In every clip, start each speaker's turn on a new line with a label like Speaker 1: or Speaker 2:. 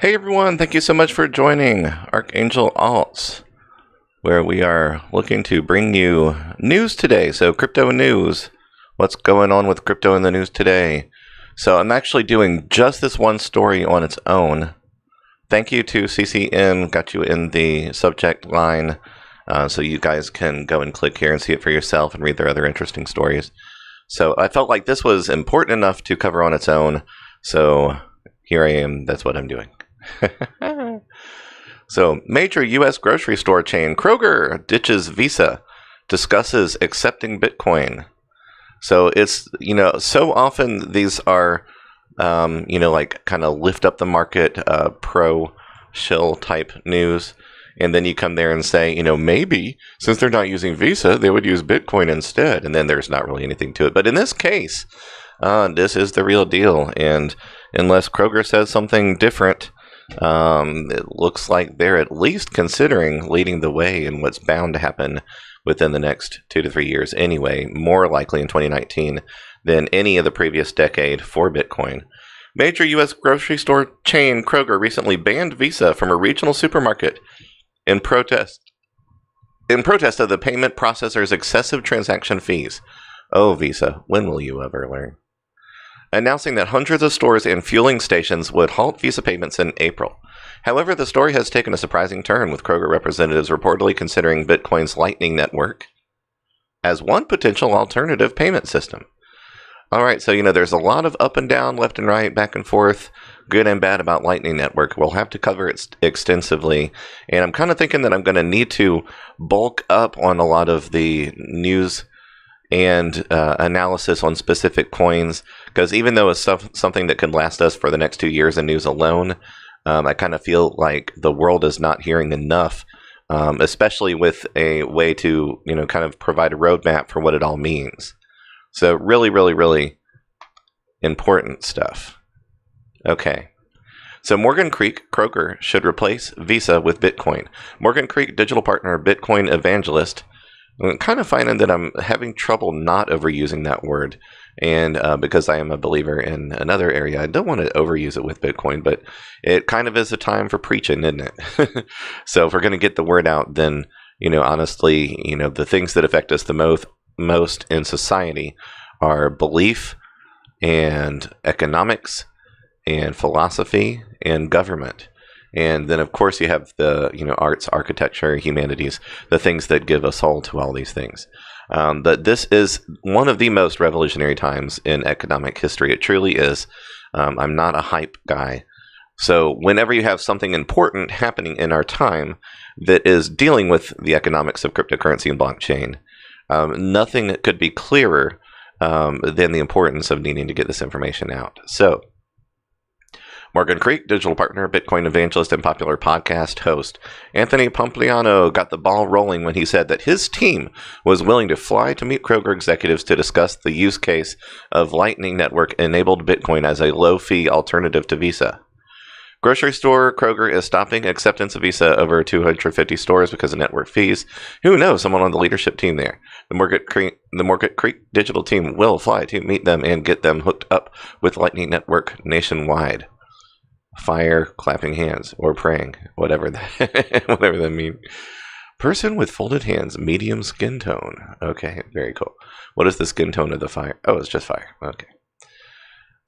Speaker 1: Hey everyone, thank you so much for joining Archangel Alts, where we are looking to bring you news today. So crypto news, what's going on with crypto in the news today? So I'm actually doing just this one story on its own. Thank you to CCM, got you in the subject line, so you guys can go and click here and see it for yourself and read their other interesting stories. So I felt like this was important enough to cover on its own, so here I am, that's what I'm doing. So, major U.S. grocery store chain Kroger ditches Visa, discusses accepting Bitcoin. So it's, so often these are, like kind of lift up the market, pro shill type news. And then you come there and say, maybe since they're not using Visa, they would use Bitcoin instead. And then there's not really anything to it. But in this case, this is the real deal. And unless Kroger says something different, it looks like they're at least considering leading the way in what's bound to happen within the next 2 to 3 years anyway, more likely in 2019 than any of the previous decade for Bitcoin. Major U.S. grocery store chain Kroger recently banned Visa from a regional supermarket in protest of the payment processor's excessive transaction fees. Oh, Visa, when will you ever learn? Announcing that hundreds of stores and fueling stations would halt Visa payments in April. However, the story has taken a surprising turn, with Kroger representatives reportedly considering Bitcoin's Lightning Network as one potential alternative payment system. All right, so, there's a lot of up and down, left and right, back and forth, good and bad about Lightning Network. We'll have to cover it extensively, and I'm kind of thinking that I'm going to need to bulk up on a lot of the news and analysis on specific coins, because even though it's something that could last us for the next 2 years in news alone, I kind of feel like the world is not hearing enough, especially with a way to, kind of provide a roadmap for what it all means. So really, really, really important stuff. Okay. So Morgan Creek Kroger should replace Visa with Bitcoin. Morgan Creek digital partner Bitcoin evangelist. I'm kind of finding that I'm having trouble not overusing that word, and because I am a believer in another area, I don't want to overuse it with Bitcoin, but it kind of is a time for preaching, isn't it? So if we're going to get the word out, then, honestly, the things that affect us the most in society are belief and economics and philosophy and government. And then, of course, you have the, arts, architecture, humanities, the things that give a soul to all these things. But this is one of the most revolutionary times in economic history. It truly is. I'm not a hype guy. So whenever you have something important happening in our time that is dealing with the economics of cryptocurrency and blockchain, nothing could be clearer than the importance of needing to get this information out. So, Morgan Creek, digital partner, Bitcoin evangelist, and popular podcast host Anthony Pompliano got the ball rolling when he said that his team was willing to fly to meet Kroger executives to discuss the use case of Lightning Network-enabled Bitcoin as a low-fee alternative to Visa. Grocery store Kroger is stopping acceptance of Visa over 250 stores because of network fees. Who knows? Someone on the leadership team there. The Morgan Creek digital team will fly to meet them and get them hooked up with Lightning Network nationwide. Fire, clapping hands, or praying, whatever that means. Person with folded hands, medium skin tone. Okay, very cool. What is the skin tone of the fire? Oh, it's just fire. Okay.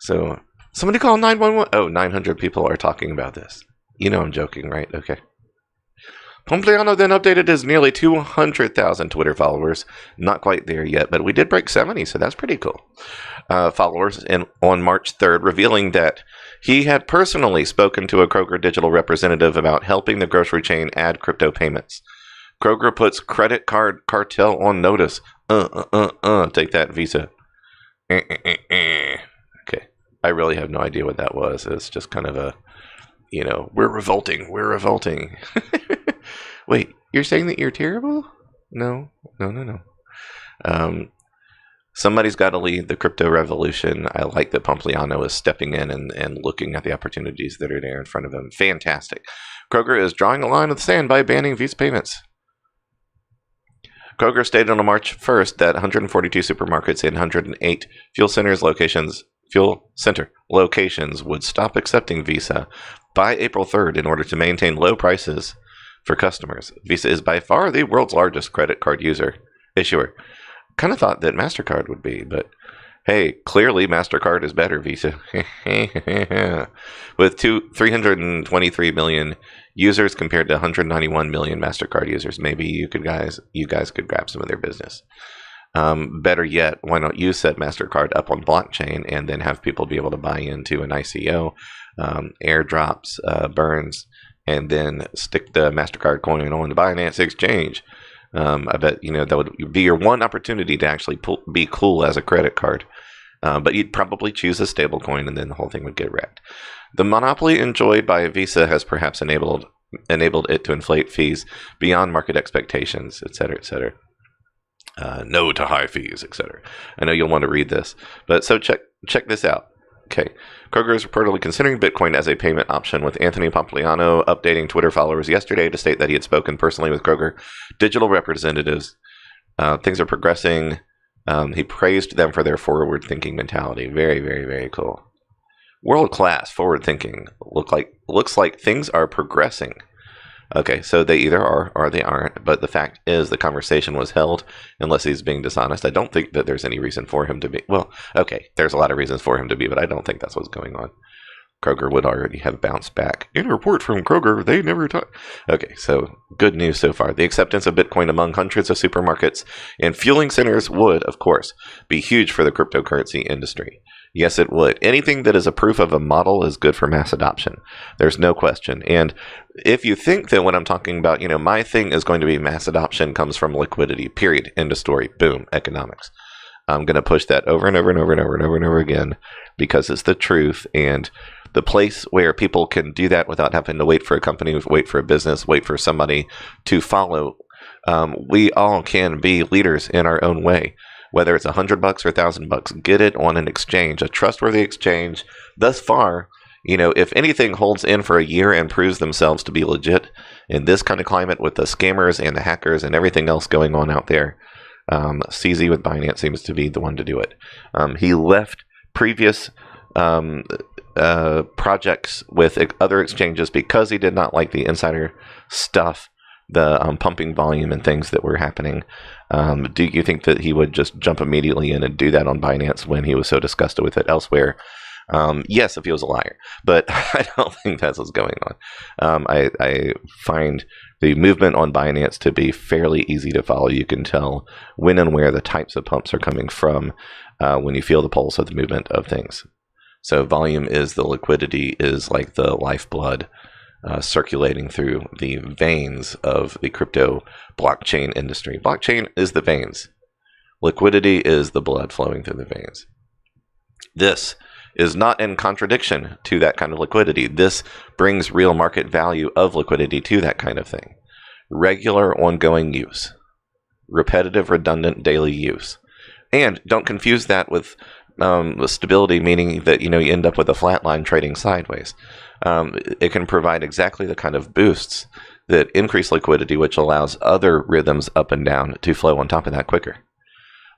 Speaker 1: So, somebody call 911. Oh, 900 people are talking about this. I'm joking, right? Okay. Pompliano then updated his nearly 200,000 Twitter followers. Not quite there yet, but we did break 70, so that's pretty cool. Followers on March 3rd, revealing that he had personally spoken to a Kroger digital representative about helping the grocery chain add crypto payments. Kroger puts credit card cartel on notice. Take that, Visa. Okay. I really have no idea what that was. It's just kind of a, we're revolting. Wait, you're saying that you're terrible? No. Somebody's got to lead the crypto revolution. I like that Pompliano is stepping in and looking at the opportunities that are there in front of him. Fantastic. Kroger is drawing a line in the sand by banning Visa payments. Kroger stated on March 1st that 142 supermarkets and 108 fuel center locations would stop accepting Visa by April 3rd in order to maintain low prices for customers. Visa is by far the world's largest credit card issuer. Kind of thought that MasterCard would be, but hey, clearly MasterCard is better, Visa. With 323 million users compared to 191 million MasterCard users. Maybe you guys could grab some of their business. Better yet, why don't you set MasterCard up on blockchain and then have people be able to buy into an ICO, airdrops, burns, and then stick the MasterCard coin on the Binance Exchange. I bet that would be your one opportunity to actually be cool as a credit card. But you'd probably choose a stable coin, and then the whole thing would get wrecked. The monopoly enjoyed by Visa has perhaps enabled it to inflate fees beyond market expectations, etc., etc. No to high fees, etc. I know you'll want to read this, but so check this out. Okay, Kroger is reportedly considering Bitcoin as a payment option, with Anthony Pompliano updating Twitter followers yesterday to state that he had spoken personally with Kroger digital representatives. Things are progressing. He praised them for their forward-thinking mentality. Very, very, very cool. World-class forward-thinking. Looks like things are progressing. Okay, so they either are or they aren't, but the fact is the conversation was held, unless he's being dishonest. I don't think that there's any reason for him to be. Well, okay, there's a lot of reasons for him to be, but I don't think that's what's going on. Kroger would already have bounced back. In a report from Kroger, they never talk. Okay, so good news so far. The acceptance of Bitcoin among hundreds of supermarkets and fueling centers would, of course, be huge for the cryptocurrency industry. Yes, it would. Anything that is a proof of a model is good for mass adoption. There's no question. And if you think that when I'm talking about, my thing is going to be mass adoption comes from liquidity, period, end of story, boom, economics. I'm going to push that over and over and over and over and over and over again because it's the truth. And the place where people can do that without having to wait for a company, wait for a business, wait for somebody to follow, we all can be leaders in our own way. Whether it's $100 or $1,000, get it on an exchange, a trustworthy exchange. Thus far, if anything holds in for a year and proves themselves to be legit in this kind of climate with the scammers and the hackers and everything else going on out there, CZ with Binance seems to be the one to do it. He left previous projects with other exchanges because he did not like the insider stuff, the pumping volume and things that were happening. Do you think that he would just jump immediately in and do that on Binance when he was so disgusted with it elsewhere? Yes, if he was a liar, but I don't think that's what's going on. I find the movement on Binance to be fairly easy to follow. You can tell when and where the types of pumps are coming from when you feel the pulse of the movement of things. So volume is the liquidity, is like the lifeblood circulating through the veins of the crypto blockchain industry. Blockchain is the veins. Liquidity is the blood flowing through the veins. This is not in contradiction to that kind of liquidity. This brings real market value of liquidity to that kind of thing. Regular, ongoing use. Repetitive, redundant, daily use. And don't confuse that with stability, meaning that you end up with a flat line trading sideways. It can provide exactly the kind of boosts that increase liquidity, which allows other rhythms up and down to flow on top of that quicker.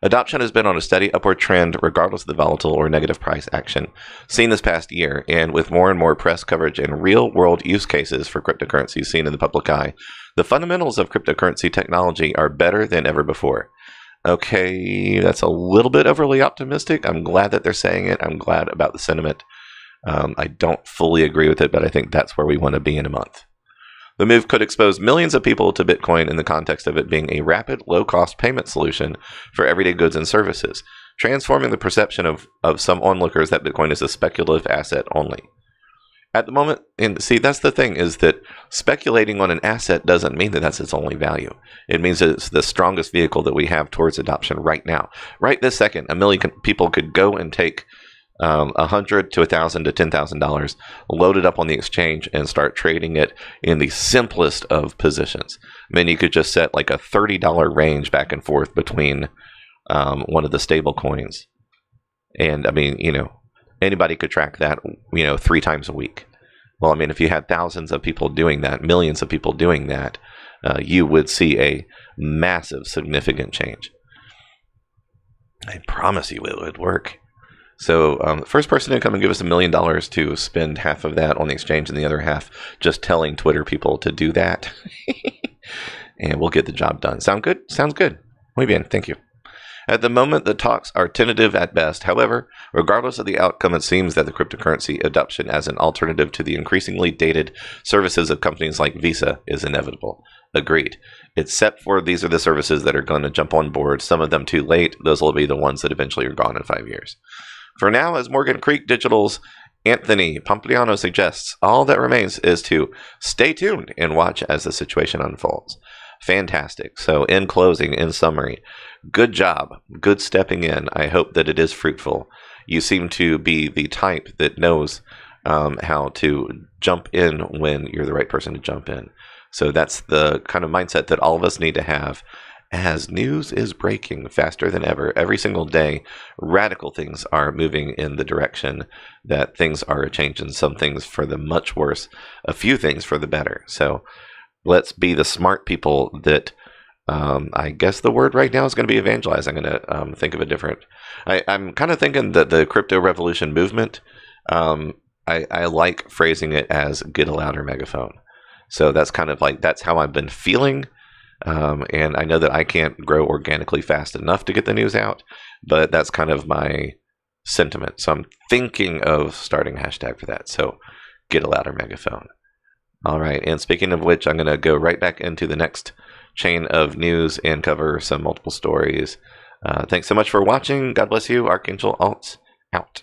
Speaker 1: Adoption has been on a steady upward trend regardless of the volatile or negative price action seen this past year, and with more and more press coverage and real-world use cases for cryptocurrencies seen in the public eye, the fundamentals of cryptocurrency technology are better than ever before. Okay, that's a little bit overly optimistic. I'm glad that they're saying it. I'm glad about the sentiment. I don't fully agree with it, but I think that's where we want to be in a month. The move could expose millions of people to Bitcoin in the context of it being a rapid, low-cost payment solution for everyday goods and services, transforming the perception of some onlookers that Bitcoin is a speculative asset only. At the moment, and see, that's the thing, is that speculating on an asset doesn't mean that that's its only value. It means that it's the strongest vehicle that we have towards adoption right now. Right this second, a million people could go and take $100 to $1,000 to $10,000, load it up on the exchange, and start trading it in the simplest of positions. I mean, you could just set like a $30 range back and forth between one of the stable coins. And I mean, anybody could track that, 3 times a week. Well, I mean, if you had thousands of people doing that, millions of people doing that, you would see a massive, significant change. I promise you it would work. So the first person to come and give us $1 million to spend half of that on the exchange and the other half just telling Twitter people to do that. And we'll get the job done. Sound good? Sounds good. Muy bien. Thank you. At the moment, the talks are tentative at best. However, regardless of the outcome, it seems that the cryptocurrency adoption as an alternative to the increasingly dated services of companies like Visa is inevitable. Agreed. Except for these are the services that are going to jump on board, some of them too late. Those will be the ones that eventually are gone in 5 years. For now, as Morgan Creek Digital's Anthony Pompliano suggests, all that remains is to stay tuned and watch as the situation unfolds. Fantastic. So in closing, in summary, good job. Good stepping in. I hope that it is fruitful. You seem to be the type that knows how to jump in when you're the right person to jump in. So that's the kind of mindset that all of us need to have as news is breaking faster than ever. Every single day, radical things are moving in the direction that things are changing. Some things for the much worse, a few things for the better. So let's be the smart people that I guess the word right now is going to be evangelize. I'm going to think of a different. I'm kind of thinking that the crypto revolution movement, I like phrasing it as get a louder megaphone. So that's kind of like, that's how I've been feeling. And I know that I can't grow organically fast enough to get the news out, but that's kind of my sentiment. So I'm thinking of starting a hashtag for that. So get a louder megaphone. All right. And speaking of which, I'm going to go right back into the next chain of news and cover some multiple stories. Thanks so much for watching. God bless you. Archangel Alts out.